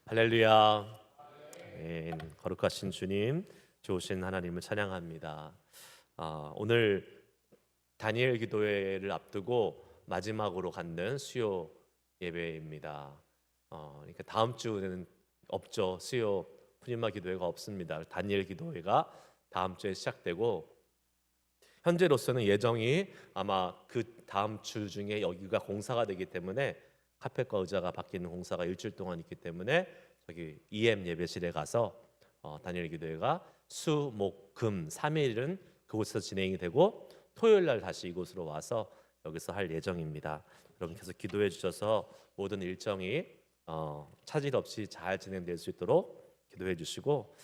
할렐루야. 아멘. 거룩하신 주님, 좋으신 하나님을 찬양합니다. 오늘 다니엘 기도회를 앞두고 마지막으로 갖는 수요 예배입니다. 그러니까 다음 주는 없죠. 수요 푸니마 기도회가 없습니다. 다니엘 기도회가 다음 주에 시작되고, 현재로서는 예정이 아마 그 다음 주 중에 여기가 공사가 되기 때문에 카펫과 의자가 바뀌는 공사가 일주일 동안 있기 때문에 저기 EM 예배실에 가서 다니엘 기도회가 수, 목, 금 3일은 그곳에서 진행이 되고, 토요일 날 다시 이곳으로 와서 여기서 할 예정입니다. 여러분 계속 기도해 주셔서 모든 일정이 차질 없이 잘 진행될 수 있도록 기도해 주시고,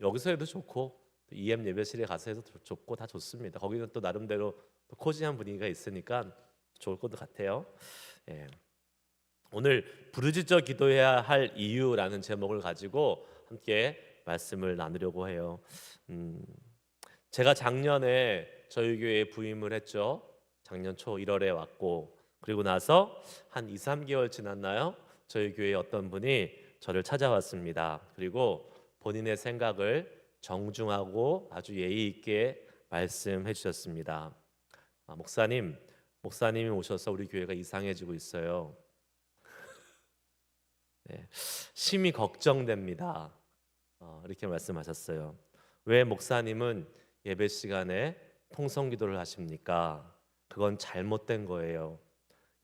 여기서 해도 좋고 EM 예배실에 가서 해도 좋고 다 좋습니다. 거기는 또 나름대로 또 코지한 분위기가 있으니까 좋을 것 같아요. 예. 오늘 부르짖어 기도해야 할 이유라는 제목을 가지고 함께 말씀을 나누려고 해요. 제가 작년에 저희 교회에 부임을 했죠. 작년 초 1월에 왔고, 그리고 나서 한 2, 3개월 지났나요? 저희 교회에 어떤 분이 저를 찾아왔습니다. 그리고 본인의 생각을 정중하고 아주 예의 있게 말씀해 주셨습니다. 목사님이 오셔서 우리 교회가 이상해지고 있어요. 네, 심히 걱정됩니다. 이렇게 말씀하셨어요. 왜 목사님은 예배 시간에 통성 기도를 하십니까? 그건 잘못된 거예요.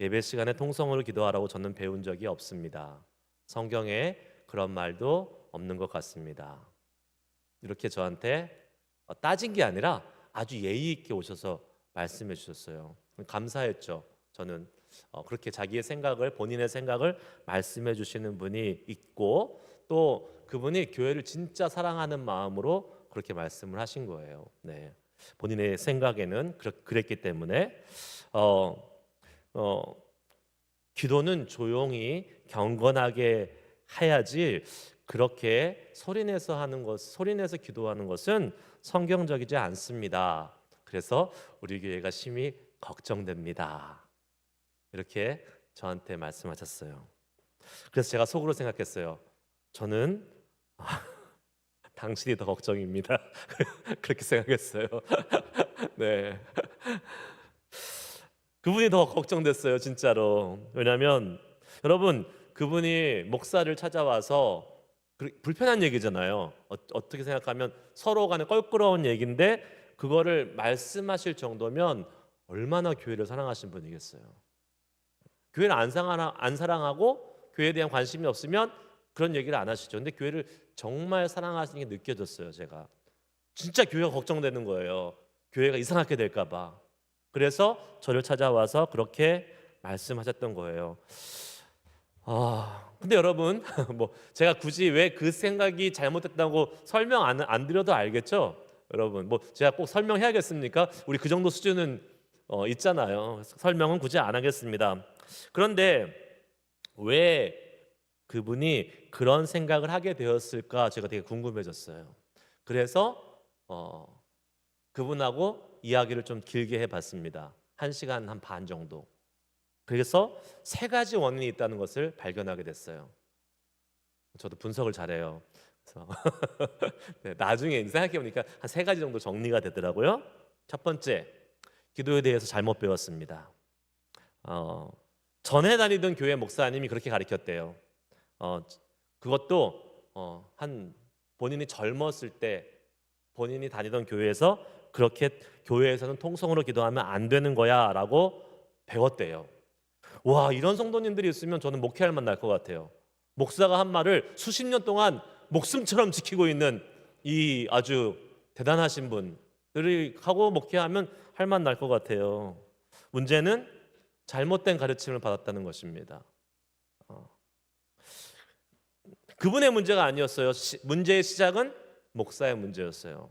예배 시간에 통성으로 기도하라고 저는 배운 적이 없습니다. 성경에 그런 말도 없는 것 같습니다. 이렇게 저한테 따진 게 아니라 아주 예의 있게 오셔서 말씀해 주셨어요. 감사했죠. 저는 그렇게 자기의 생각을, 본인의 생각을 말씀해 주시는 분이 있고, 또 그분이 교회를 진짜 사랑하는 마음으로 그렇게 말씀을 하신 거예요. 네. 본인의 생각에는 그랬기 때문에 기도는 조용히 경건하게 해야지, 그렇게 소리내서 기도하는 것은 성경적이지 않습니다. 그래서 우리 교회가 심히 걱정됩니다. 이렇게 저한테 말씀하셨어요. 그래서 제가 속으로 생각했어요. 저는 당신이 더 걱정입니다. 그렇게 생각했어요. 네, 그분이 더 걱정됐어요, 진짜로. 왜냐하면 여러분, 그분이 목사를 찾아와서 불편한 얘기잖아요. 어떻게 생각하면 서로 간에 껄끄러운 얘기인데, 그거를 말씀하실 정도면 얼마나 교회를 사랑하신 분이겠어요. 교회를 안 사랑하고 교회에 대한 관심이 없으면 그런 얘기를 안 하시죠. 근데 교회를 정말 사랑하시는 게 느껴졌어요. 제가 진짜 교회가 걱정되는 거예요. 교회가 이상하게 될까 봐. 그래서 저를 찾아와서 그렇게 말씀하셨던 거예요. 근데 여러분, 제가 굳이 왜 그 생각이 잘못됐다고 설명 안 드려도 알겠죠? 여러분, 제가 꼭 설명해야겠습니까? 우리 그 정도 수준은 있잖아요. 설명은 굳이 안 하겠습니다. 그런데 왜 그분이 그런 생각을 하게 되었을까, 제가 되게 궁금해졌어요. 그래서 그분하고 이야기를 좀 길게 해봤습니다. 1시간 한 반 정도. 그래서 3가지 원인이 있다는 것을 발견하게 됐어요. 저도 분석을 잘해요. 그래서 네, 나중에 생각해보니까 한 3가지 정도 정리가 되더라고요. 첫 번째, 기도에 대해서 잘못 배웠습니다. 전에 다니던 교회 목사님이 그렇게 가르쳤대요. 그것도 본인이 젊었을 때 본인이 다니던 교회에서 그렇게 교회에서는 통성으로 기도하면 안 되는 거야 라고 배웠대요. 와, 이런 성도님들이 있으면 저는 목회할 만 날 것 같아요. 목사가 한 말을 수십 년 동안 목숨처럼 지키고 있는 이 아주 대단하신 분들이 하고 목회하면 할 만 날 것 같아요. 문제는 잘못된 가르침을 받았다는 것입니다. 그분의 문제가 아니었어요. 문제의 시작은 목사의 문제였어요.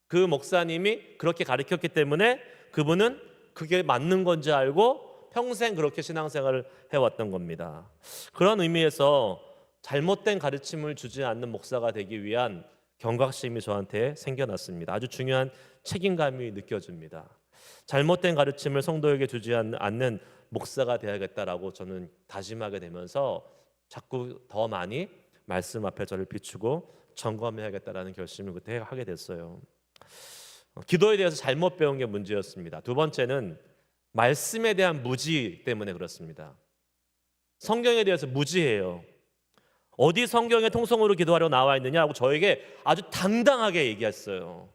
그 목사님이 그렇게 가르쳤기 때문에 그분은 그게 맞는 건지 알고 평생 그렇게 신앙생활을 해왔던 겁니다. 그런 의미에서 잘못된 가르침을 주지 않는 목사가 되기 위한 경각심이 저한테 생겨났습니다. 아주 중요한 책임감이 느껴집니다. 잘못된 가르침을 성도에게 주지 않는 목사가 되어야겠다라고 저는 다짐하게 되면서 자꾸 더 많이 말씀 앞에 저를 비추고 점검해야겠다라는 결심을 그때 하게 됐어요. 기도에 대해서 잘못 배운 게 문제였습니다. 두 번째는 말씀에 대한 무지 때문에 그렇습니다. 성경에 대해서 무지해요. 어디 성경에 통성으로 기도하려고 나와 있느냐고 저에게 아주 당당하게 얘기했어요.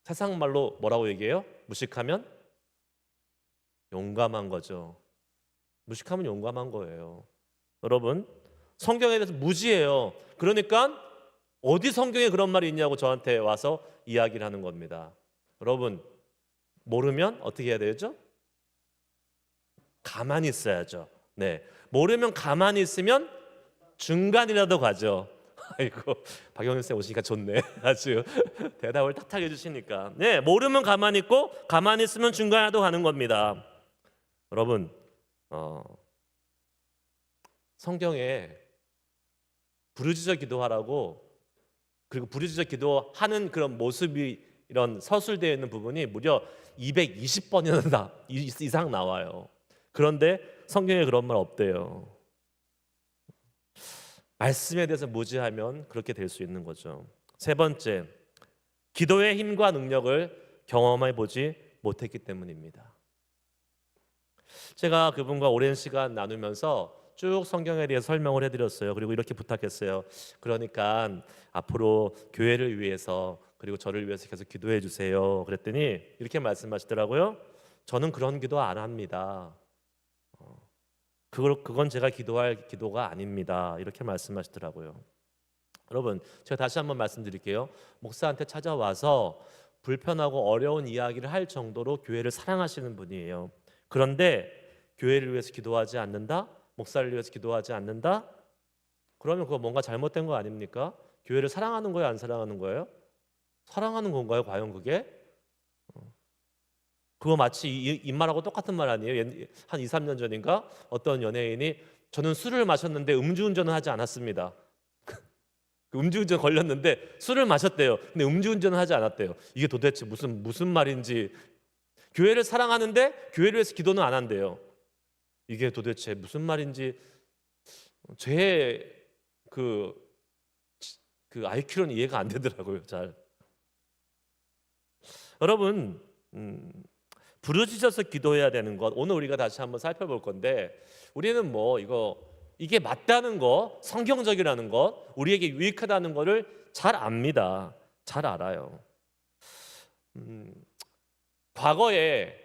세상 말로 뭐라고 얘기해요? 무식하면 용감한 거죠. 무식하면 용감한 거예요. 여러분, 성경에 대해서 무지해요. 그러니까 어디 성경에 그런 말이 있냐고 저한테 와서 이야기를 하는 겁니다. 여러분, 모르면 어떻게 해야 되죠? 가만히 있어야죠. 네, 모르면 가만히 있으면 중간이라도 가죠. 아이고, 박영일 쌤 오시니까 좋네. 아주 대답을 탁탁 해주시니까. 네, 모르면 가만히 있고 가만히 있으면 중간이라도 가는 겁니다. 여러분, 성경에 부르짖어 기도하라고, 그리고 부르짖어 기도하는 그런 모습이 이런 서술되어 있는 부분이 무려 220번이나 이상 나와요. 그런데 성경에 그런 말 없대요. 말씀에 대해서 무지하면 그렇게 될 수 있는 거죠. 세 번째, 기도의 힘과 능력을 경험해 보지 못했기 때문입니다. 제가 그분과 오랜 시간 나누면서 쭉 성경에 대해 설명을 해드렸어요. 그리고 이렇게 부탁했어요. 그러니까 앞으로 교회를 위해서 그리고 저를 위해서 계속 기도해 주세요. 그랬더니 이렇게 말씀하시더라고요. 저는 그런 기도 안 합니다. 그건 제가 기도할 기도가 아닙니다. 이렇게 말씀하시더라고요. 여러분, 제가 다시 한번 말씀드릴게요. 목사한테 찾아와서 불편하고 어려운 이야기를 할 정도로 교회를 사랑하시는 분이에요. 그런데 교회를 위해서 기도하지 않는다? 목사를 위해서 기도하지 않는다? 그러면 그거 뭔가 잘못된 거 아닙니까? 교회를 사랑하는 거예요? 안 사랑하는 거예요? 사랑하는 건가요? 과연 그게? 그거 마치 이 말하고 똑같은 말 아니에요? 한 2, 3년 전인가 어떤 연예인이 저는 술을 마셨는데 음주운전은 하지 않았습니다. 음주운전 걸렸는데 술을 마셨대요. 근데 음주운전은 하지 않았대요. 이게 도대체 무슨 말인지. 교회를 사랑하는데 교회를 위해서 기도는 안 한대요. 이게 도대체 무슨 말인지 제 그 IQ로는 이해가 안 되더라고요. 잘. 여러분, 부르짖어서 기도해야 되는 것, 오늘 우리가 다시 한번 살펴볼 건데, 우리는 이게 맞다는 것, 성경적이라는 것, 우리에게 유익하다는 것을 잘 압니다. 잘 알아요. 과거에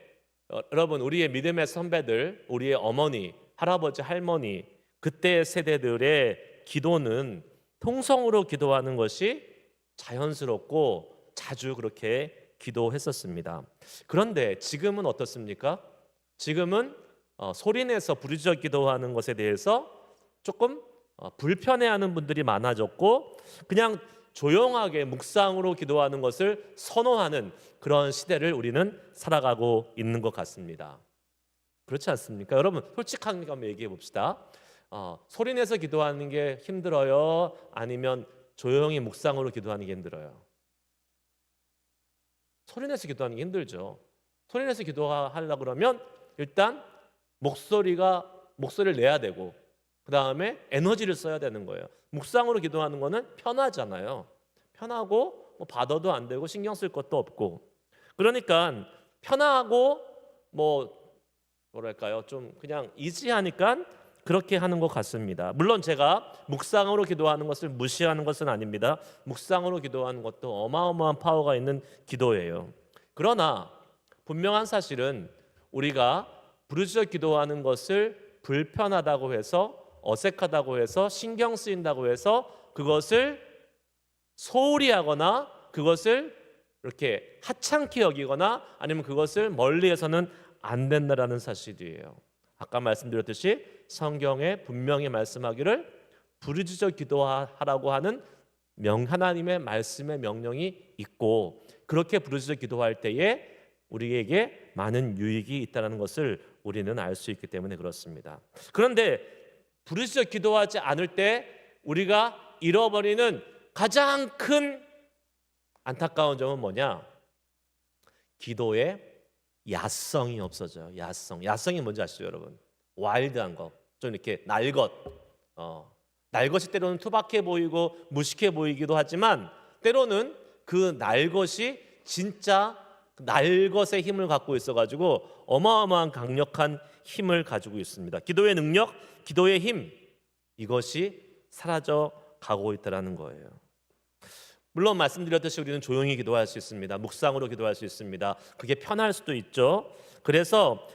여러분, 우리의 믿음의 선배들, 우리의 어머니, 할아버지, 할머니, 그때 세대들의 기도는 통성으로 기도하는 것이 자연스럽고 자주 그렇게 기도했었습니다. 그런데 지금은 어떻습니까? 지금은 소리내서 부르짖어 기도하는 것에 대해서 조금 불편해하는 분들이 많아졌고, 그냥 조용하게 묵상으로 기도하는 것을 선호하는 그런 시대를 우리는 살아가고 있는 것 같습니다. 그렇지 않습니까? 여러분, 솔직하게 한번 얘기해 봅시다. 소리내서 기도하는 게 힘들어요? 아니면 조용히 묵상으로 기도하는 게 힘들어요? 소리내서 기도하는 게 힘들죠. 소리내서 기도하려고 그러면 일단 목소리를 내야 되고, 그 다음에 에너지를 써야 되는 거예요. 묵상으로 기도하는 거는 편하잖아요. 편하고 받아도 안 되고 신경 쓸 것도 없고, 그러니까 편하고 뭐랄까요, 좀 그냥 이지하니까 그렇게 하는 것 같습니다. 물론 제가 묵상으로 기도하는 것을 무시하는 것은 아닙니다. 묵상으로 기도하는 것도 어마어마한 파워가 있는 기도예요. 그러나 분명한 사실은 우리가 부르짖어 기도하는 것을 불편하다고 해서, 어색하다고 해서, 신경 쓰인다고 해서 그것을 소홀히 하거나 그것을 이렇게 하찮게 여기거나 아니면 그것을 멀리해서는 안 된다라는 사실이에요. 아까 말씀드렸듯이 성경에 분명히 말씀하기를 부르짖어 기도하라고 하는 하나님의 말씀의 명령이 있고, 그렇게 부르짖어 기도할 때에 우리에게 많은 유익이 있다는 것을 우리는 알 수 있기 때문에 그렇습니다. 그런데 부르짖어 기도하지 않을 때 우리가 잃어버리는 가장 큰 안타까운 점은 뭐냐? 기도의 야성이 없어져요. 야성이 뭔지 아시죠, 여러분? 와일드한 거, 좀 이렇게 날 것이 때로는 투박해 보이고 무식해 보이기도 하지만 때로는 그 날 것이 진짜 날 것의 힘을 갖고 있어가지고 어마어마한 강력한 힘을 가지고 있습니다. 기도의 능력, 기도의 힘, 이것이 사라져 가고 있다는 거예요. 물론 말씀드렸듯이 우리는 조용히 기도할 수 있습니다. 묵상으로 기도할 수 있습니다. 그게 편할 수도 있죠. 그래서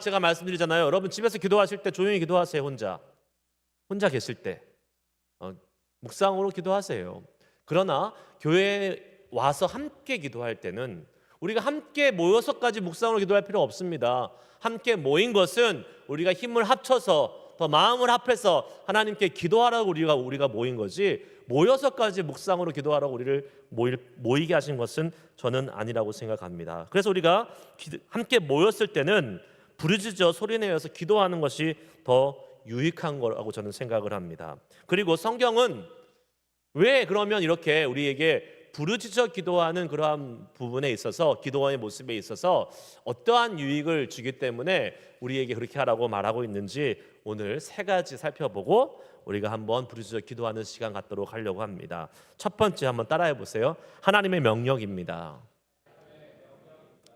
제가 말씀드리잖아요. 여러분 집에서 기도하실 때 조용히 기도하세요. 혼자 계실 때 묵상으로 기도하세요. 그러나 교회에 와서 함께 기도할 때는 우리가 함께 모여서까지 묵상으로 기도할 필요 없습니다. 함께 모인 것은 우리가 힘을 합쳐서 더 마음을 합해서 하나님께 기도하라고 우리가 모인 거지, 모여서까지 묵상으로 기도하라고 우리를 모이게 하신 것은 저는 아니라고 생각합니다. 그래서 우리가 함께 모였을 때는 부르짖어 소리내어서 기도하는 것이 더 유익한 거라고 저는 생각을 합니다. 그리고 성경은 왜 그러면 이렇게 우리에게 부르짖어 기도하는 그러한 부분에 있어서, 기도의 모습에 있어서 어떠한 유익을 주기 때문에 우리에게 그렇게 하라고 말하고 있는지 오늘 3가지 살펴보고 우리가 한번 부르짖어 기도하는 시간 갖도록 하려고 합니다. 첫 번째 한번 따라해 보세요. 하나님의 명령입니다.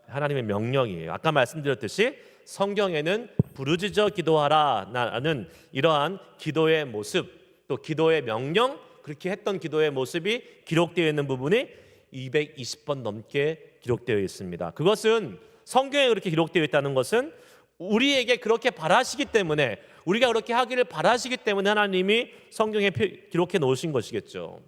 하나님의 명령이에요. 아까 말씀드렸듯이 성경에는 부르짖어 기도하라라는 이러한 기도의 모습, 또 기도의 명령, 그렇게 했던 기도의 모습이 기록되어 있는 부분이 220번 넘게 기록되어 있습니다. 그것은 성경에 그렇게 기록되어 있다는 것은 우리에게 그렇게 바라시기 때문에, 우리가 그렇게 하기를 바라시기 때문에 하나님이 성경에 기록해 놓으신 것이겠죠.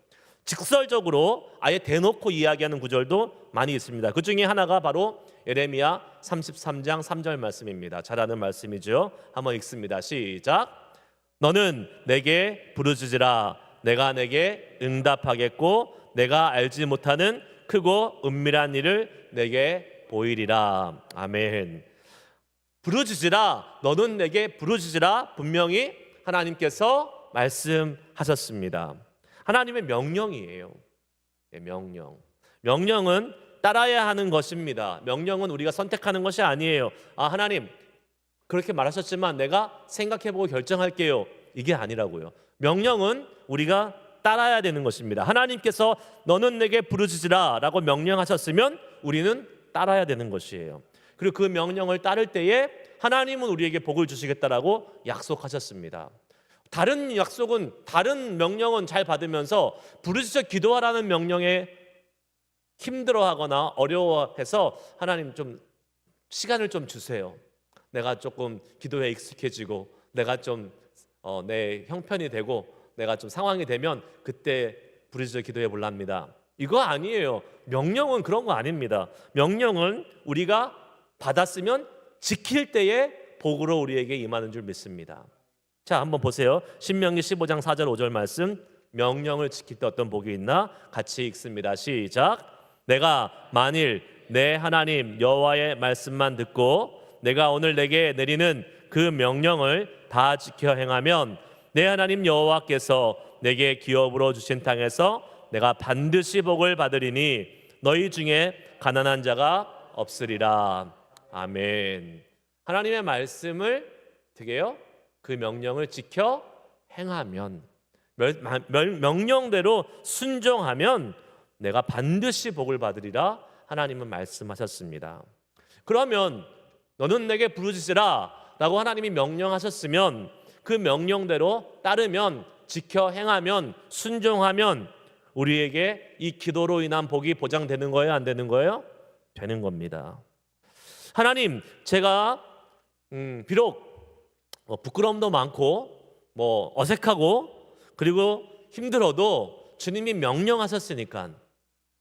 직설적으로 아예 대놓고 이야기하는 구절도 많이 있습니다. 그 중에 하나가 바로 예레미야 33장 3절 말씀입니다. 잘 아는 말씀이죠. 한번 읽습니다. 시작. 너는 내게 부르짖으라. 내가 내게 응답하겠고 내가 알지 못하는 크고 은밀한 일을 내게 보이리라. 아멘. 부르짖으라. 너는 내게 부르짖으라. 분명히 하나님께서 말씀하셨습니다. 하나님의 명령이에요. 명령은 따라야 하는 것입니다. 명령은 우리가 선택하는 것이 아니에요. 하나님 그렇게 말하셨지만 내가 생각해보고 결정할게요. 이게 아니라고요. 명령은 우리가 따라야 되는 것입니다. 하나님께서 너는 내게 부르짖으라 라고 명령하셨으면 우리는 따라야 되는 것이에요. 그리고 그 명령을 따를 때에 하나님은 우리에게 복을 주시겠다라고 약속하셨습니다. 다른 명령은 잘 받으면서 부르짖어 기도하라는 명령에 힘들어하거나 어려워해서 하나님 좀 시간을 좀 주세요. 내가 조금 기도에 익숙해지고 내가 좀 내 형편이 되고 내가 좀 상황이 되면 그때 부르짖어 기도해 볼랍니다. 이거 아니에요. 명령은 그런 거 아닙니다. 명령은 우리가 받았으면 지킬 때에 복으로 우리에게 임하는 줄 믿습니다. 자, 한번 보세요. 신명기 15장 4절 5절 말씀. 명령을 지킬 때 어떤 복이 있나? 같이 읽습니다. 시작. 내가 만일 내 하나님 여호와의 말씀만 듣고 내가 오늘 내게 내리는 그 명령을 다 지켜 행하면 내 하나님 여호와께서 내게 기업으로 주신 땅에서 내가 반드시 복을 받으리니 너희 중에 가난한 자가 없으리라. 아멘. 하나님의 말씀을 어떻게 해요? 그 명령을 지켜 행하면, 명령대로 순종하면 내가 반드시 복을 받으리라 하나님은 말씀하셨습니다. 그러면 너는 내게 부르짖으라 라고 하나님이 명령하셨으면 그 명령대로 따르면, 지켜 행하면, 순종하면 우리에게 이 기도로 인한 복이 보장되는 거예요? 안 되는 거예요? 되는 겁니다. 하나님, 제가 비록 부끄러움도 많고 어색하고 그리고 힘들어도 주님이 명령하셨으니까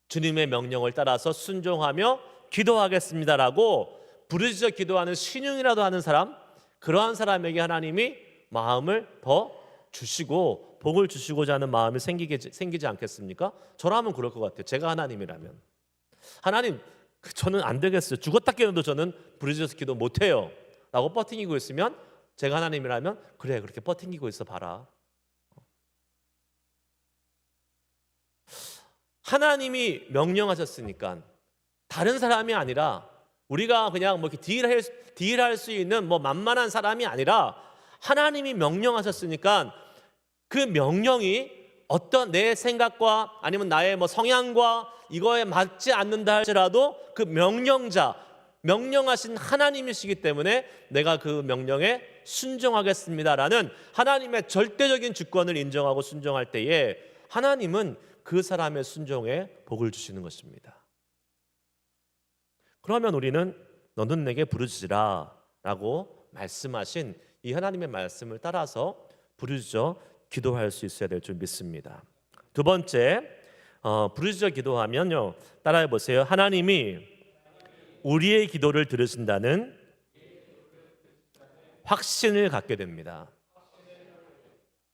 주님의 명령을 따라서 순종하며 기도하겠습니다라고 부르짖어 기도하는 신용이라도 하는 사람, 그러한 사람에게 하나님이 마음을 더 주시고 복을 주시고자 하는 마음이 생기지 않겠습니까? 저라면 그럴 것 같아요. 제가 하나님이라면. 하나님, 저는 안 되겠어요. 죽었다 깨어나도 저는 부르짖어서 기도 못해요 라고 버팅기고 있으면 제가 하나님이라면 그래, 그렇게 버팅기고 있어 봐라. 하나님이 명령하셨으니까 다른 사람이 아니라 우리가 그냥 이렇게 딜할 수 있는 만만한 사람이 아니라 하나님이 명령하셨으니까 그 명령이 어떤 내 생각과 아니면 나의 성향과 이거에 맞지 않는다 할지라도 그 명령하신 하나님이시기 때문에 내가 그 명령에 순종하겠습니다라는 하나님의 절대적인 주권을 인정하고 순종할 때에 하나님은 그 사람의 순종에 복을 주시는 것입니다. 그러면 우리는 너는 내게 부르짖으라 라고 말씀하신 이 하나님의 말씀을 따라서 부르짖어 기도할 수 있어야 될 줄 믿습니다. 두 번째, 부르짖어 기도하면요, 따라해 보세요. 하나님이 우리의 기도를 들으신다는 확신을 갖게 됩니다.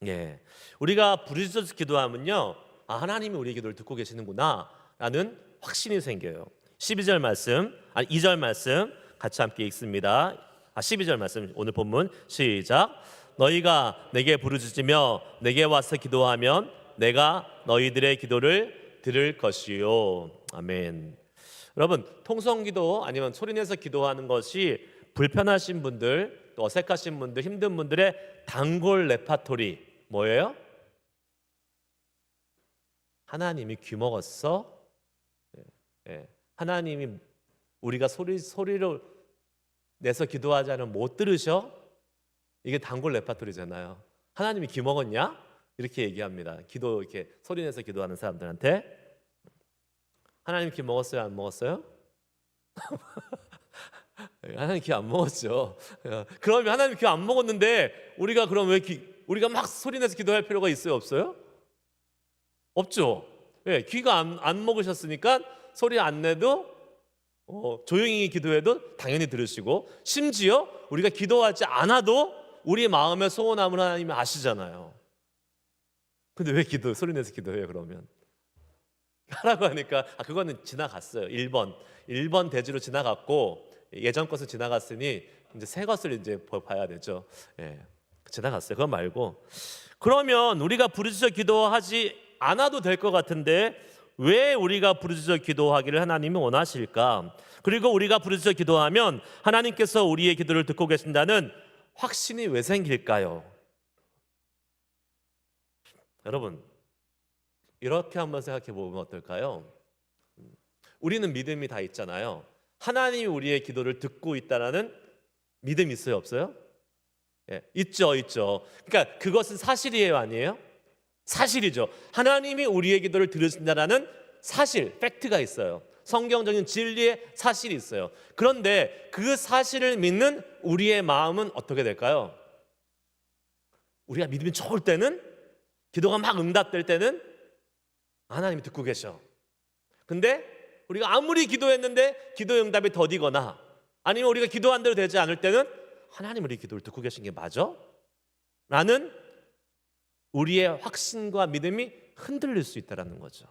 예, 우리가 부르짖어서 기도하면요, 하나님이 우리의 기도를 듣고 계시는구나 라는 확신이 생겨요. 12절 말씀, 2절 말씀 같이 함께 읽습니다. 12절 말씀, 오늘 본문 시작. 너희가 내게 부르짖으며 내게 와서 기도하면 내가 너희들의 기도를 들을 것이요. 아멘. 여러분, 통성기도 아니면 소리내서 기도하는 것이 불편하신 분들, 또 어색하신 분들, 힘든 분들의 단골 레파토리 뭐예요? 하나님이 귀먹었어? 하나님이 우리가 소리를 내서 기도하지 않으면 못 들으셔? 이게 단골 레파토리잖아요. 하나님이 귀먹었냐? 이렇게 얘기합니다. 이렇게 소리내서 기도하는 사람들한테. 하나님 귀 먹었어요? 안 먹었어요? 하나님 귀 안 먹었죠. 그러면 하나님 귀 안 먹었는데 우리가 그럼 우리가 막 소리내서 기도할 필요가 있어요? 없어요? 없죠. 귀가 안 먹으셨으니까 소리 안 내도 조용히 기도해도 당연히 들으시고, 심지어 우리가 기도하지 않아도 우리 마음의 소원함을 하나님이 아시잖아요. 근데 왜 소리내서 기도해요 그러면? 하라고 하니까 그거는 지나갔어요. 1번 대지로 지나갔고 예전 것은 지나갔으니 이제 새 것을 이제 봐야 되죠. 지나갔어요. 그거 말고, 그러면 우리가 부르짖어 기도하지 않아도 될 것 같은데 왜 우리가 부르짖어 기도하기를 하나님이 원하실까? 그리고 우리가 부르짖어 기도하면 하나님께서 우리의 기도를 듣고 계신다는 확신이 왜 생길까요? 여러분, 이렇게 한번 생각해 보면 어떨까요? 우리는 믿음이 다 있잖아요. 하나님이 우리의 기도를 듣고 있다라는 믿음이 있어요, 없어요? 있죠. 그러니까 그것은 사실이에요, 아니에요? 사실이죠. 하나님이 우리의 기도를 들으신다라는 사실, 팩트가 있어요. 성경적인 진리의 사실이 있어요. 그런데 그 사실을 믿는 우리의 마음은 어떻게 될까요? 우리가 믿음이 좋을 때는, 기도가 막 응답될 때는 하나님이 듣고 계셔. 근데 우리가 아무리 기도했는데 기도 응답이 더디거나 아니면 우리가 기도한 대로 되지 않을 때는 하나님 우리 기도를 듣고 계신 게 맞아? 라는 우리의 확신과 믿음이 흔들릴 수 있다는 거죠.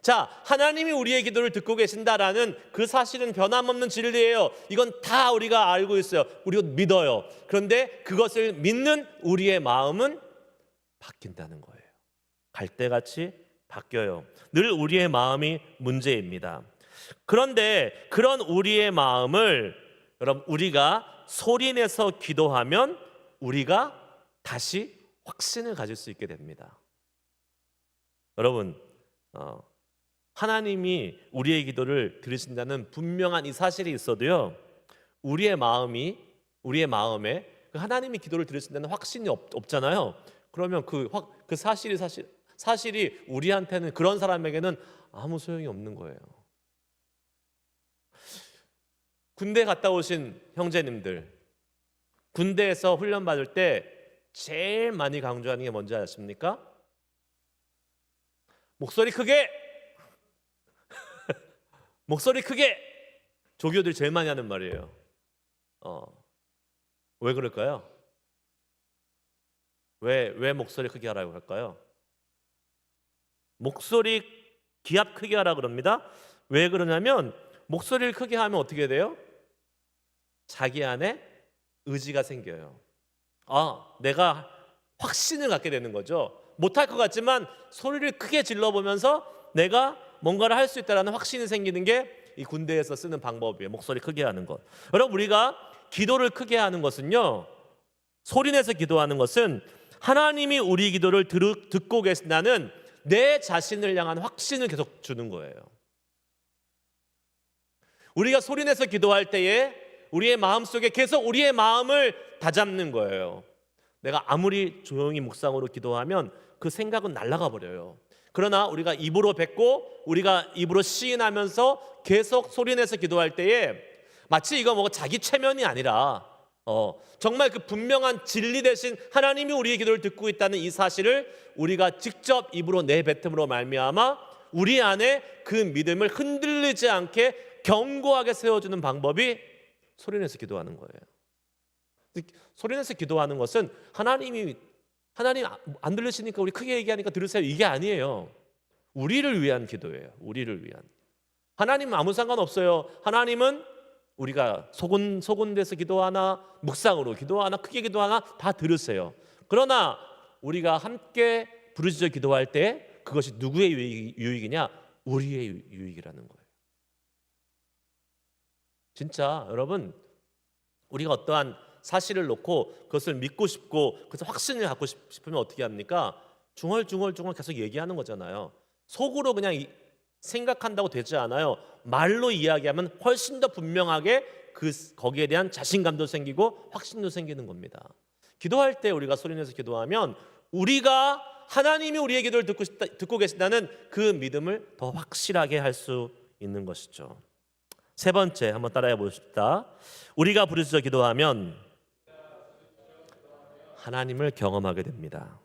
자, 하나님이 우리의 기도를 듣고 계신다라는 그 사실은 변함없는 진리예요. 이건 다 우리가 알고 있어요. 우리가 믿어요. 그런데 그것을 믿는 우리의 마음은 바뀐다는 거예요. 갈대같이 바뀌어요. 늘 우리의 마음이 문제입니다. 그런데 그런 우리의 마음을 여러분, 우리가 소리내서 기도하면 우리가 다시 확신을 가질 수 있게 됩니다. 여러분, 하나님이 우리의 기도를 들으신다는 분명한 이 사실이 있어도요, 우리의 마음에 그 하나님이 기도를 들으신다는 확신이 없잖아요. 그러면 그 사실이 우리한테는, 그런 사람에게는 아무 소용이 없는 거예요. 군대 갔다 오신 형제님들, 군대에서 훈련 받을 때 제일 많이 강조하는 게 뭔지 아십니까? 목소리 크게! 목소리 크게! 조교들이 제일 많이 하는 말이에요. 왜 그럴까요? 왜 목소리 크게 하라고 할까요? 목소리 기합 크게 하라 그럽니다. 왜 그러냐면 목소리를 크게 하면 어떻게 돼요? 자기 안에 의지가 생겨요. 내가 확신을 갖게 되는 거죠. 못할 것 같지만 소리를 크게 질러보면서 내가 뭔가를 할 수 있다는 확신이 생기는 게 이 군대에서 쓰는 방법이에요. 목소리 크게 하는 것. 여러분, 우리가 기도를 크게 하는 것은요, 소리내서 기도하는 것은 하나님이 우리 기도를 듣고 계신다는 내 자신을 향한 확신을 계속 주는 거예요. 우리가 소리내서 기도할 때에 우리의 마음속에 계속 우리의 마음을 다잡는 거예요. 내가 아무리 조용히 묵상으로 기도하면 그 생각은 날아가 버려요. 그러나 우리가 입으로 뱉고 우리가 입으로 시인하면서 계속 소리내서 기도할 때에 마치 이거 뭐 자기 최면이 아니라 정말 그 분명한 진리 대신 하나님이 우리의 기도를 듣고 있다는 이 사실을 우리가 직접 입으로 내뱉음으로 말미암아 우리 안에 그 믿음을 흔들리지 않게 견고하게 세워주는 방법이 소리내서 기도하는 거예요. 소리내서 기도하는 것은 하나님 안 들으시니까 우리 크게 얘기하니까 들으세요, 이게 아니에요. 우리를 위한 기도예요. 우리를 위한. 하나님은 아무 상관없어요. 하나님은 우리가 소곤돼서 기도하나 묵상으로 기도하나 크게 기도하나 다 들으세요. 그러나 우리가 함께 부르짖어 기도할 때 그것이 누구의 유익이냐? 우리의 유익이라는 거예요. 진짜 여러분, 우리가 어떠한 사실을 놓고 그것을 믿고 싶고 그래서 확신을 갖고 싶으면 어떻게 합니까? 중얼중얼 계속 얘기하는 거잖아요. 속으로 그냥 생각한다고 되지 않아요. 말로 이야기하면 훨씬 더 분명하게 거기에 대한 자신감도 생기고 확신도 생기는 겁니다. 기도할 때 우리가 소리내서 기도하면 우리가 하나님이 우리의 기도를 듣고 계신다는 그 믿음을 더 확실하게 할 수 있는 것이죠. 세 번째 한번 따라해 보십시다. 우리가 부르짖어 기도하면 하나님을 경험하게 됩니다.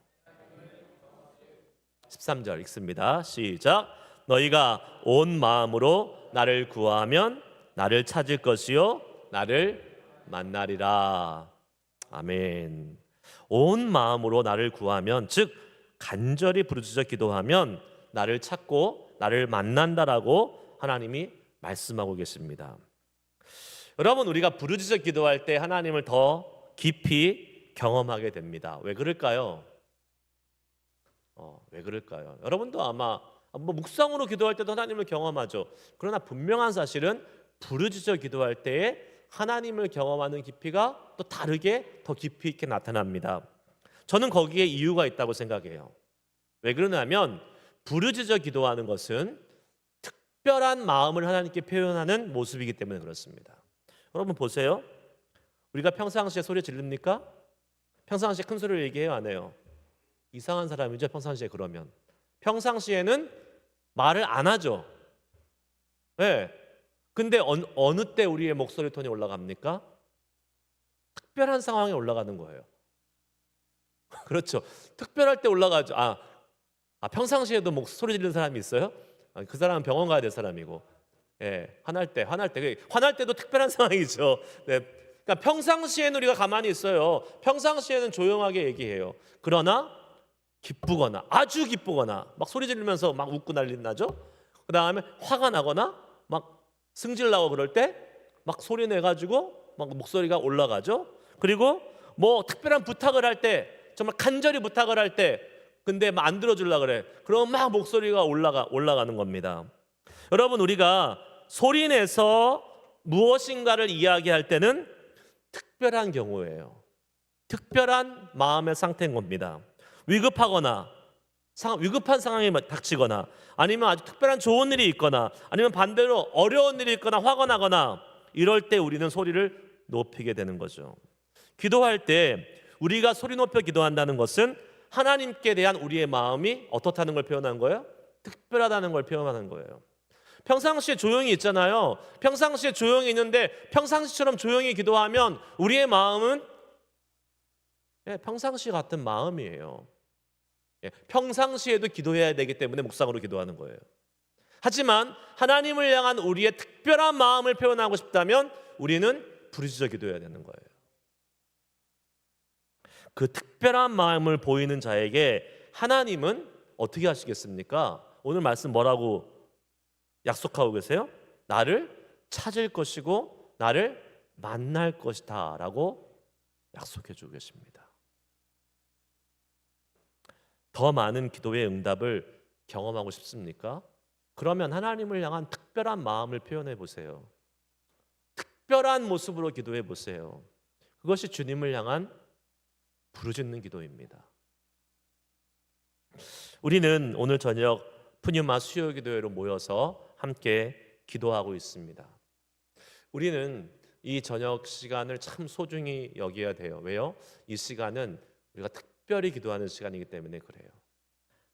13절 읽습니다. 시작. 너희가 온 마음으로 나를 구하면 나를 찾을 것이요 나를 만나리라. 아멘. 온 마음으로 나를 구하면, 즉 간절히 부르짖어 기도하면 나를 찾고 나를 만난다라고 하나님이 말씀하고 계십니다. 여러분, 우리가 부르짖어 기도할 때 하나님을 더 깊이 경험하게 됩니다. 왜 그럴까요? 왜 그럴까요? 여러분도 아마 묵상으로 기도할 때도 하나님을 경험하죠. 그러나 분명한 사실은 부르짖어 기도할 때에 하나님을 경험하는 깊이가 또 다르게 더 깊이 있게 나타납니다. 저는 거기에 이유가 있다고 생각해요. 왜 그러냐면 부르짖어 기도하는 것은 특별한 마음을 하나님께 표현하는 모습이기 때문에 그렇습니다. 여러분 보세요. 우리가 평상시에 소리 지릅니까? 평상시에 큰 소리를 얘기해요, 안 해요? 이상한 사람이죠, 평상시에. 그러면 평상시에는 말을 안 하죠. 네. 근데 어느 때 우리의 목소리 톤이 올라갑니까? 특별한 상황에 올라가는 거예요. 그렇죠. 특별할 때 올라가죠. 평상시에도 소리 지르는 사람이 있어요? 그 사람은 병원 가야 될 사람이고, 화날 때도 특별한 상황이죠. 네. 그러니까 평상시에는 우리가 가만히 있어요. 평상시에는 조용하게 얘기해요. 그러나 기쁘거나 아주 기쁘거나 막 소리 지르면서 막 웃고 난리 나죠. 그 다음에 화가 나거나 막 승질 나고 그럴 때 막 소리 내가지고 막 목소리가 올라가죠. 그리고 뭐 특별한 부탁을 할 때, 정말 간절히 부탁을 할 때, 근데 막 안 들어주려고 그래. 그럼 막 목소리가 올라가는 겁니다. 여러분, 우리가 소리 내서 무엇인가를 이야기할 때는 특별한 경우예요. 특별한 마음의 상태인 겁니다. 위급한 상황이 닥치거나, 아니면 아주 특별한 좋은 일이 있거나, 아니면 반대로 어려운 일이 있거나 화가 나거나, 이럴 때 우리는 소리를 높이게 되는 거죠. 기도할 때 우리가 소리 높여 기도한다는 것은 하나님께 대한 우리의 마음이 어떻다는 걸 표현하는 거예요? 특별하다는 걸 표현하는 거예요. 평상시에 조용히 있잖아요. 평상시에 조용히 있는데 평상시처럼 조용히 기도하면 우리의 마음은 평상시 같은 마음이에요. 평상시에도 기도해야 되기 때문에 묵상으로 기도하는 거예요. 하지만 하나님을 향한 우리의 특별한 마음을 표현하고 싶다면 우리는 부르짖어 기도해야 되는 거예요. 그 특별한 마음을 보이는 자에게 하나님은 어떻게 하시겠습니까? 오늘 말씀 뭐라고 약속하고 계세요? 나를 찾을 것이고 나를 만날 것이다 라고 약속해 주고 계십니다. 더 많은 기도의 응답을 경험하고 싶습니까? 그러면 하나님을 향한 특별한 마음을 표현해 보세요. 특별한 모습으로 기도해 보세요. 그것이 주님을 향한 부르짖는 기도입니다. 우리는 오늘 저녁 푸뉴마 수요기도회로 모여서 함께 기도하고 있습니다. 우리는 이 저녁 시간을 참 소중히 여겨야 돼요. 왜요? 이 시간은 우리가 특별히 기도하는 시간이기 때문에 그래요.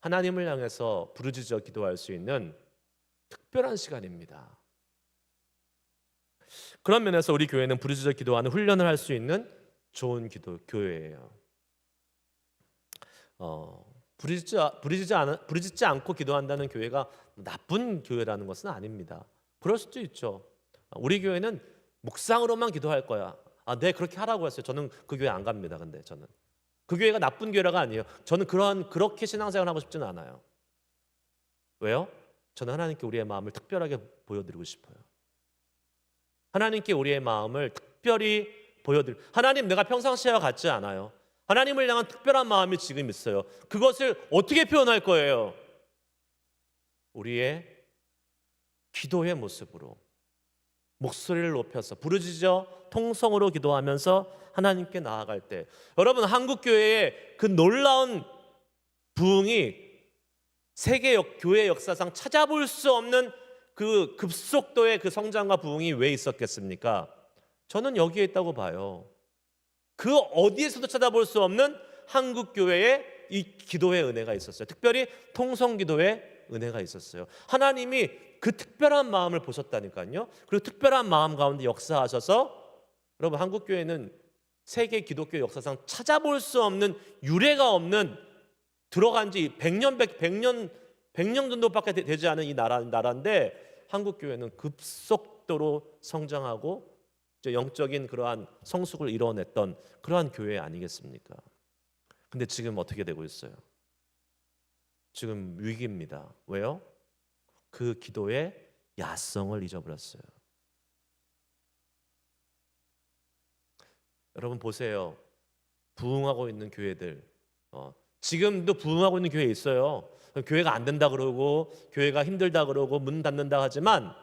하나님을 향해서 부르짖어 기도할 수 있는 특별한 시간입니다. 그런 면에서 우리 교회는 부르짖어 기도하는 훈련을 할 수 있는 좋은 교회예요. 부르짖지 않고 기도한다는 교회가 나쁜 교회라는 것은 아닙니다. 그럴 수도 있죠. 우리 교회는 묵상으로만 기도할 거야. 네, 그렇게 하라고 했어요. 저는 그 교회 안 갑니다. 근데 저는 그 교회가 나쁜 교회가 아니에요. 저는 그렇게 신앙생활 하고 싶지는 않아요. 왜요? 저는 하나님께 우리의 마음을 특별하게 보여드리고 싶어요. 하나님께 우리의 마음을 특별히 하나님, 내가 평상시와 같지 않아요. 하나님을 향한 특별한 마음이 지금 있어요. 그것을 어떻게 표현할 거예요? 우리의 기도의 모습으로 목소리를 높여서 부르짖어 통성으로 기도하면서 하나님께 나아갈 때, 여러분, 한국 교회의 그 놀라운 부흥이 세계 교회 역사상 찾아볼 수 없는 그 급속도의 그 성장과 부흥이 왜 있었겠습니까? 저는 여기에 있다고 봐요. 그 어디에서도 찾아볼 수 없는 한국 교회의 이 기도의 은혜가 있었어요. 특별히 통성 기도의 은혜가 있었어요. 하나님이 그 특별한 마음을 보셨다니까요. 그리고 특별한 마음 가운데 역사하셔서, 여러분, 한국 교회는 세계 기독교 역사상 찾아볼 수 없는, 유례가 없는, 들어간 지 100년 정도밖에 되지 않은 이 나라인데, 한국 교회는 급속도로 성장하고 영적인 그러한 성숙을 이뤄냈던 그러한 교회 아니겠습니까? 근데 지금 어떻게 되고 있어요? 지금 위기입니다. 왜요? 그 기도의 야성을 잊어버렸어요. 여러분 보세요. 부흥하고 있는 교회들, 지금도 부흥하고 있는 교회 있어요. 교회가 안 된다 그러고 교회가 힘들다 그러고 문 닫는다 하지만,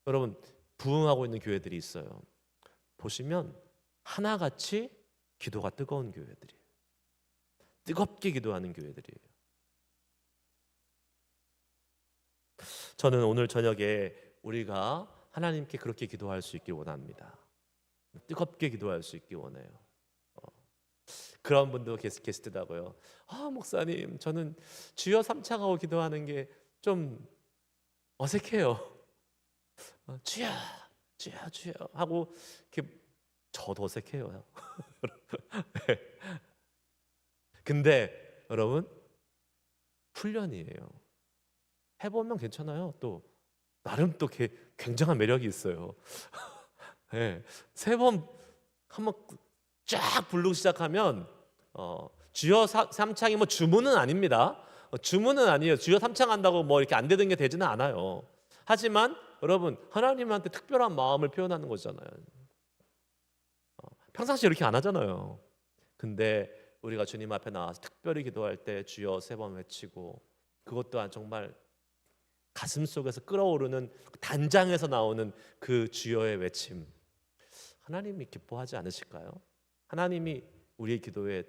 여러분, 부흥하고 있는 교회들이 있어요. 보시면 하나같이 기도가 뜨거운 교회들이에요. 뜨겁게 기도하는 교회들이에요. 저는 오늘 저녁에 우리가 하나님께 그렇게 기도할 수 있길 원합니다. 뜨겁게 기도할 수 있길 원해요. 그런 분도 계시더라고요. 목사님, 저는 주여 삼창하고 기도하는 게 좀 어색해요. 주여 주여 주여 하고 이렇게, 저도 어색해요. 근데 여러분, 훈련이에요. 해보면 괜찮아요. 또 나름 또 굉장한 매력이 있어요. 네, 세 번 한번 쫙 부르기 시작하면, 주여 삼창이 뭐 주문은 아닙니다. 주문은 아니에요. 주여 삼창한다고 뭐 이렇게 안 되는 게 되지는 않아요. 하지만 여러분, 하나님한테 특별한 마음을 표현하는 거잖아요. 평상시에 이렇게 안 하잖아요. 근데 우리가 주님 앞에 나와서 특별히 기도할 때 주여 3번 외치고, 그것 또한 정말 가슴 속에서 끓어오르는, 단장에서 나오는 그 주여의 외침, 하나님이 기뻐하지 않으실까요? 하나님이 우리의 기도에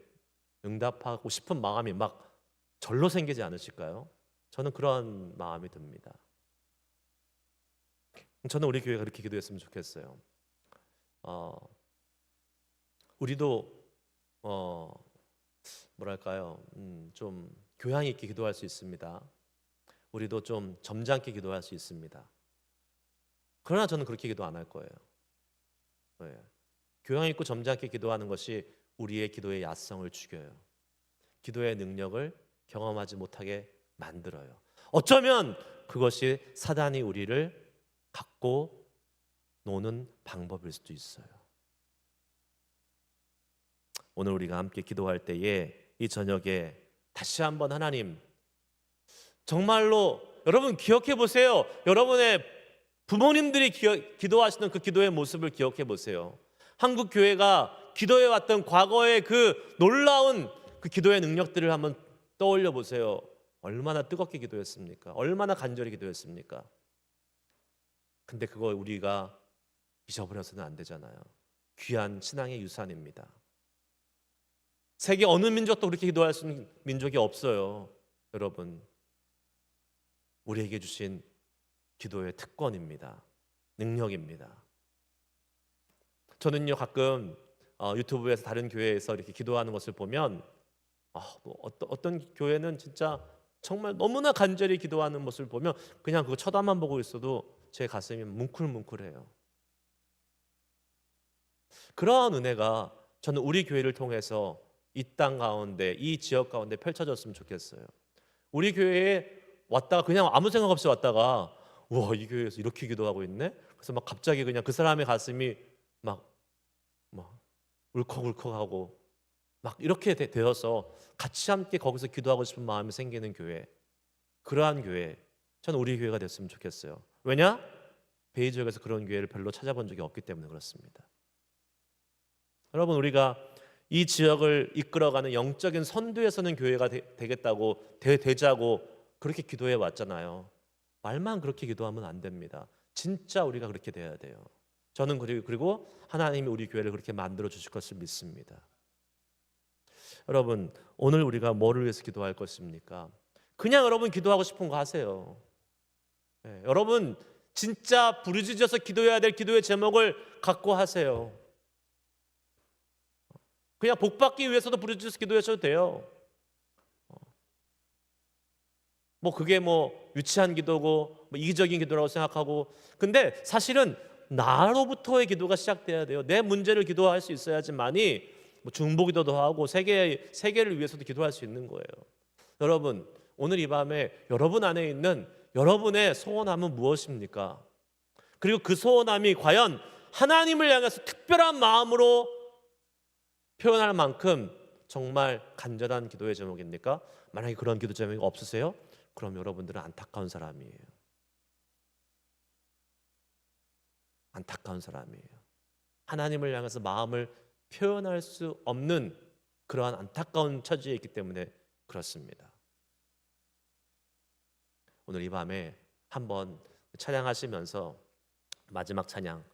응답하고 싶은 마음이 막 절로 생기지 않으실까요? 저는 그런 마음이 듭니다. 저는 우리 교회가 그렇게 기도했으면 좋겠어요. 우리도 뭐랄까요, 좀 교양 있게 기도할 수 있습니다. 우리도 좀 점잖게 기도할 수 있습니다. 그러나 저는 그렇게 기도 안 할 거예요. 네. 교양 있고 점잖게 기도하는 것이 우리의 기도의 야성을 죽여요. 기도의 능력을 경험하지 못하게 만들어요. 어쩌면 그것이 사단이 우리를 갖고 노는 방법일 수도 있어요. 오늘 우리가 함께 기도할 때에, 이 저녁에 다시 한번 하나님, 정말로 여러분 기억해 보세요. 여러분의 부모님들이 기도하시는 그 기도의 모습을 기억해 보세요. 한국 교회가 기도해 왔던 과거의 그 놀라운 그 기도의 능력들을 한번 떠올려 보세요. 얼마나 뜨겁게 기도했습니까? 얼마나 간절히 기도했습니까? 근데 그거 우리가 잊어버려서는 안 되잖아요. 귀한 신앙의 유산입니다. 세계 어느 민족도 그렇게 기도할 수 있는 민족이 없어요. 여러분, 우리에게 주신 기도의 특권입니다. 능력입니다. 저는요 가끔 유튜브에서 다른 교회에서 이렇게 기도하는 것을 보면 어떤 교회는 진짜 정말 너무나 간절히 기도하는 모습을 보면 그냥 그거 쳐다만 보고 있어도 제 가슴이 뭉클뭉클해요. 그러한 은혜가 저는 우리 교회를 통해서 이 땅 가운데, 이 지역 가운데 펼쳐졌으면 좋겠어요. 우리 교회에 왔다가 그냥 아무 생각 없이 왔다가 우와, 이 교회에서 이렇게 기도하고 있네? 그래서 막 갑자기 그냥 그 사람의 가슴이 막 울컥울컥하고 막 이렇게 되어서 같이 함께 거기서 기도하고 싶은 마음이 생기는 교회, 그러한 교회, 저는 우리 교회가 됐으면 좋겠어요. 왜냐? 베이 지역에서 그런 교회를 별로 찾아본 적이 없기 때문에 그렇습니다. 여러분, 우리가 이 지역을 이끌어가는 영적인 선두에 서는 교회가 되겠다고 되자고 그렇게 기도해 왔잖아요. 말만 그렇게 기도하면 안 됩니다. 진짜 우리가 그렇게 돼야 돼요. 저는 그리고 하나님이 우리 교회를 그렇게 만들어 주실 것을 믿습니다. 여러분, 오늘 우리가 뭐를 위해서 기도할 것입니까? 그냥 여러분 기도하고 싶은 거 하세요. 여러분 진짜 부르짖어서 기도해야 될 기도의 제목을 갖고 하세요. 그냥 복 받기 위해서도 부르짖어서 기도하셔도 돼요. 그게 유치한 기도고 이기적인 기도라고 생각하고, 근데 사실은 나로부터의 기도가 시작돼야 돼요. 내 문제를 기도할 수 있어야지만이 중보기도도 하고 세계를 위해서도 기도할 수 있는 거예요. 여러분, 오늘 이 밤에 여러분 안에 있는 여러분의 소원함은 무엇입니까? 그리고 그 소원함이 과연 하나님을 향해서 특별한 마음으로 표현할 만큼 정말 간절한 기도의 제목입니까? 만약에 그런 기도 제목이 없으세요? 그럼 여러분들은 안타까운 사람이에요. 안타까운 사람이에요. 하나님을 향해서 마음을 표현할 수 없는 그러한 안타까운 처지에 있기 때문에 그렇습니다. 오늘 이 밤에 한번 찬양하시면서 마지막 찬양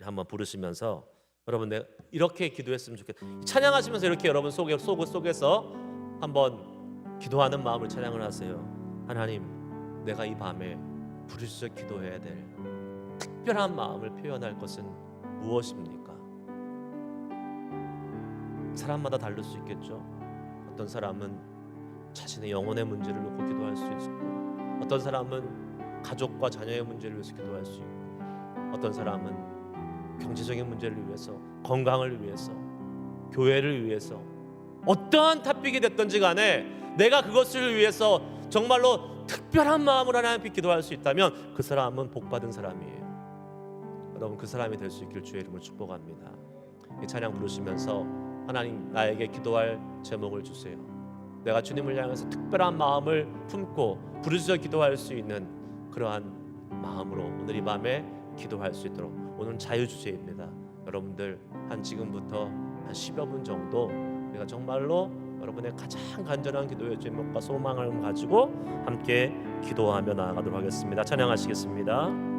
한번 부르시면서 여러분 이렇게 기도했으면 좋겠어요. 찬양하시면서 이렇게 여러분 속에서 한번 기도하는 마음을 찬양을 하세요. 하나님, 내가 이 밤에 부르짖어 기도해야 될 특별한 마음을 표현할 것은 무엇입니까? 사람마다 다를 수 있겠죠. 어떤 사람은 자신의 영혼의 문제를 놓고 기도할 수 있고, 어떤 사람은 가족과 자녀의 문제를 위해서 기도할 수 있고, 어떤 사람은 경제적인 문제를 위해서, 건강을 위해서, 교회를 위해서, 어떠한 탑픽이 됐든지 간에 내가 그것을 위해서 정말로 특별한 마음으로 하나님 앞에 기도할 수 있다면 그 사람은 복받은 사람이에요. 여러분, 그 사람이 될 수 있길 주의 이름으로 축복합니다. 이 찬양 부르시면서 하나님, 나에게 기도할 제목을 주세요. 내가 주님을 향해서 특별한 마음을 품고 부르짖어 기도할 수 있는 그러한 마음으로 오늘 이 밤에 기도할 수 있도록. 오늘은 자유주제입니다. 여러분들 지금부터 한 10여 분 정도 우리가 정말로 여러분의 가장 간절한 기도의 제목과 소망을 가지고 함께 기도하며 나아가도록 하겠습니다. 찬양하시겠습니다.